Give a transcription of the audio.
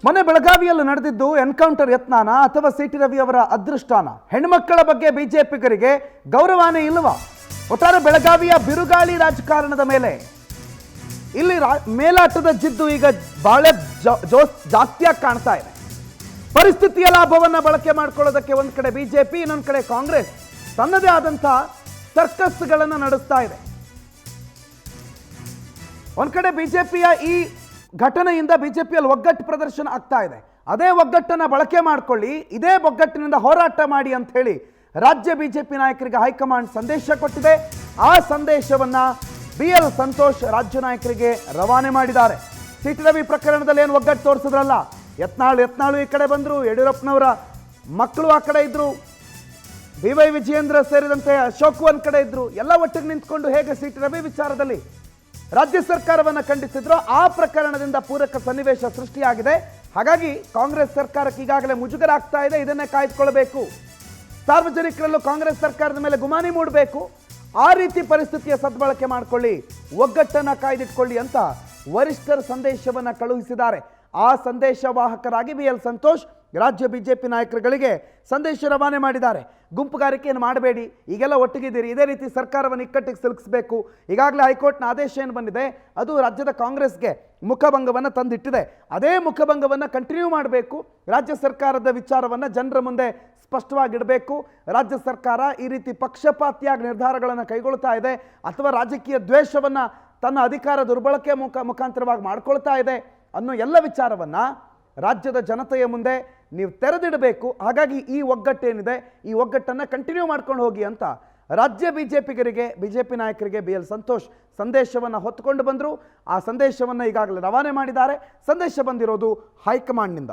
ಮೊನ್ನೆ ಬೆಳಗಾವಿಯಲ್ಲಿ ನಡೆದಿದ್ದು ಎನ್ಕೌಂಟರ್ ಯತ್ನಾನ ಅಥವಾ ಸಿಟಿ ರವಿ ಅವರ ಅದೃಷ್ಟಾನ? ಹೆಣ್ಮಕ್ಕಳ ಬಗ್ಗೆ ಬಿಜೆಪಿಗರಿಗೆ ಗೌರವನೇ ಇಲ್ಲವಾ? ಒಟ್ಟಾರೆ ಬೆಳಗಾವಿಯ ಬಿರುಗಾಳಿ ರಾಜಕಾರಣದ ಮೇಲೆ ಇಲ್ಲಿ ಮೇಲಾಟದ ಜಿದ್ದು ಈಗ ಬಹಳ ಜಾಸ್ತಿಯಾಗಿ ಕಾಣ್ತಾ ಇದೆ. ಪರಿಸ್ಥಿತಿಯ ಲಾಭವನ್ನ ಬಳಕೆ ಮಾಡಿಕೊಳ್ಳೋದಕ್ಕೆ ಒಂದ್ ಕಡೆ ಬಿಜೆಪಿ, ಇನ್ನೊಂದು ಕಡೆ ಕಾಂಗ್ರೆಸ್ ತನ್ನದೇ ಆದಂತಹ ಸರ್ಕಸ್ಗಳನ್ನು ನಡೆಸ್ತಾ ಇದೆ. ಒಂದ್ ಕಡೆ ಬಿಜೆಪಿಯ ಈ ಘಟನೆಯಿಂದ ಬಿಜೆಪಿಯಲ್ಲಿ ಒಗ್ಗಟ್ಟು ಪ್ರದರ್ಶನ ಆಗ್ತಾ ಇದೆ. ಅದೇ ಒಗ್ಗಟ್ಟನ್ನ ಬಳಕೆ ಮಾಡಿಕೊಳ್ಳಿ, ಇದೇ ಒಗ್ಗಟ್ಟಿನಿಂದ ಹೋರಾಟ ಮಾಡಿ ಅಂತ ಹೇಳಿ ರಾಜ್ಯ ಬಿಜೆಪಿ ನಾಯಕರಿಗೆ ಹೈಕಮಾಂಡ್ ಸಂದೇಶ ಕೊಟ್ಟಿದೆ. ಆ ಸಂದೇಶವನ್ನ BL ಸಂತೋಷ್ ರಾಜ್ಯ ನಾಯಕರಿಗೆ ರವಾನೆ ಮಾಡಿದ್ದಾರೆ. ಸಿಟಿ ರವಿ ಪ್ರಕರಣದಲ್ಲಿ ಏನು ಒಗ್ಗಟ್ಟು ತೋರಿಸಿದ್ರಲ್ಲ, ಯತ್ನಾಳು ಈ ಕಡೆ ಬಂದ್ರು, ಯಡಿಯೂರಪ್ಪನವರ ಮಕ್ಕಳು ಆ ಕಡೆ ಇದ್ರು, BY ವಿಜಯೇಂದ್ರ ಸೇರಿದಂತೆ ಅಶೋಕ್ ಒಂದ್ ಕಡೆ ಇದ್ರು, ಎಲ್ಲ ಒಟ್ಟಿಗೆ ನಿಂತ್ಕೊಂಡು ಹೇಗೆ ಸಿಟಿ ರವಿ ವಿಚಾರದಲ್ಲಿ ರಾಜ್ಯ ಸರ್ಕಾರವನ್ನು ಖಂಡಿಸಿದ್ರು, ಆ ಪ್ರಕರಣದಿಂದ ಪೂರಕ ಸನ್ನಿವೇಶ ಸೃಷ್ಟಿಯಾಗಿದೆ. ಹಾಗಾಗಿ ಕಾಂಗ್ರೆಸ್ ಸರ್ಕಾರಕ್ಕೆ ಈಗಾಗಲೇ ಮುಜುಗರ ಆಗ್ತಾ ಇದೆ. ಇದನ್ನೇ ಕಾಯ್ದುಕೊಳ್ಳಬೇಕು, ಸಾರ್ವಜನಿಕರಲ್ಲೂ ಕಾಂಗ್ರೆಸ್ ಸರ್ಕಾರದ ಮೇಲೆ ಗುಮಾನಿ ಮೂಡಬೇಕು. ಆ ರೀತಿ ಪರಿಸ್ಥಿತಿಯ ಸದ್ಬಳಕೆ ಮಾಡಿಕೊಳ್ಳಿ, ಒಗ್ಗಟ್ಟನ್ನು ಕಾಯ್ದಿಟ್ಕೊಳ್ಳಿ ಅಂತ ವರಿಷ್ಠರ ಸಂದೇಶವನ್ನು ಕಳುಹಿಸಿದ್ದಾರೆ. ಆ ಸಂದೇಶವಾಹಕರಾಗಿ BL ಸಂತೋಷ್ ರಾಜ್ಯ ಬಿಜೆಪಿ ನಾಯಕರುಗಳಿಗೆ ಸಂದೇಶ ರವಾನೆ ಮಾಡಿದ್ದಾರೆ. ಗುಂಪುಗಾರಿಕೆಯನ್ನು ಮಾಡಬೇಡಿ, ಈಗೆಲ್ಲ ಒಟ್ಟಿಗಿದ್ದೀರಿ, ಇದೇ ರೀತಿ ಸರ್ಕಾರವನ್ನು ಇಕ್ಕಟ್ಟಿಗೆ ಸಿಲುಕಿಸಬೇಕು. ಈಗಾಗಲೇ ಹೈಕೋರ್ಟ್ನ ಆದೇಶ ಏನು ಬಂದಿದೆ ಅದು ರಾಜ್ಯದ ಕಾಂಗ್ರೆಸ್ಗೆ ಮುಖಭಂಗವನ್ನು ತಂದಿಟ್ಟಿದೆ. ಅದೇ ಮುಖಭಂಗವನ್ನು ಕಂಟಿನ್ಯೂ ಮಾಡಬೇಕು. ರಾಜ್ಯ ಸರ್ಕಾರದ ವಿಚಾರವನ್ನು ಜನರ ಮುಂದೆ ಸ್ಪಷ್ಟವಾಗಿಡಬೇಕು. ರಾಜ್ಯ ಸರ್ಕಾರ ಈ ರೀತಿ ಪಕ್ಷಪಾತಿಯಾಗಿ ನಿರ್ಧಾರಗಳನ್ನು ಕೈಗೊಳ್ತಾ ಇದೆ ಅಥವಾ ರಾಜಕೀಯ ದ್ವೇಷವನ್ನು ತನ್ನ ಅಧಿಕಾರ ದುರ್ಬಳಕೆ ಮುಖಾಂತರವಾಗಿ ಮಾಡ್ಕೊಳ್ತಾ ಇದೆ ಅನ್ನೋ ಎಲ್ಲ ವಿಚಾರವನ್ನು ರಾಜ್ಯದ ಜನತೆಯ ಮುಂದೆ ನೀವು ತೆರೆದಿಡಬೇಕು. ಹಾಗಾಗಿ ಈ ಒಗ್ಗಟ್ಟೇನಿದೆ ಈ ಒಗ್ಗಟ್ಟನ್ನು ಕಂಟಿನ್ಯೂ ಮಾಡ್ಕೊಂಡು ಹೋಗಿ ಅಂತ ರಾಜ್ಯ ಬಿಜೆಪಿ ನಾಯಕರಿಗೆ BL ಸಂತೋಷ್ ಸಂದೇಶವನ್ನು ಹೊತ್ತುಕೊಂಡು ಬಂದರು. ಆ ಸಂದೇಶವನ್ನು ಈಗಾಗಲೇ ರವಾನೆ ಮಾಡಿದ್ದಾರೆ. ಸಂದೇಶ ಬಂದಿರೋದು ಹೈಕಮಾಂಡ್ನಿಂದ.